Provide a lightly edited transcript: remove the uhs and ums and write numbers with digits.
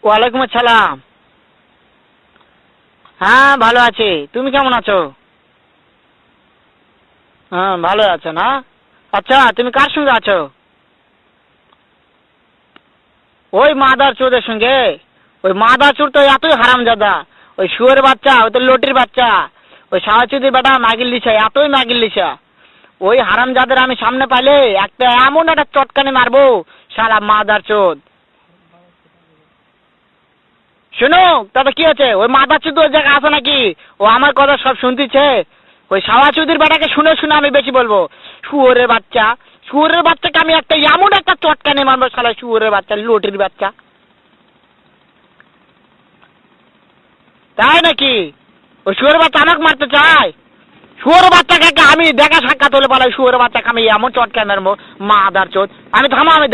ওয়ালাইকুম আসসালাম। হ্যাঁ ভালো আছি, তুমি কেমন আছো? হ্যাঁ ভালো আছো না? আচ্ছা তুমি কার সঙ্গে আছো? ওই মাদার চোদের সঙ্গে। ওই মাদার চোর তো এতই হারামজাদা। ওই শুয়োরের বাচ্চা, ওই তো লটির বাচ্চা, ওই সাওয়াচুদির বেটা মাগির লিসা, এতই মাগির লিসা। ওই হারামজাদের আমি সামনে পাইলে একটা এমন একটা চটকানি মারবো, শালা মাদার চোদ। শুনো, তাতে কি আছে? ওই মাদার চোদ ওই জায়গায় আছে নাকি? ও আমার কথা সব শুনতেছে। ওই সাওয়াচুদির বেটাকে শুনে শুনে আমি বেশি বলবো। শুয়োরের বাচ্চা, শুয়োরের বাচ্চাকে আমি একটা এমন একটা চটকানি মারবো, শালা শুয়োরের বাচ্চা, লটির বাচ্চা। তাই নাকি? ওই শুয়োরের বাচ্চা আমাকে মারতে চায়? শুয়োরের বাচ্চাকে আমি দেখা সাক্ষাৎ হলে বলে শুয়োরের বাচ্চাকে আমি এমন চটকানি মারবো, মাদার চোদ। আমি থামো, আমি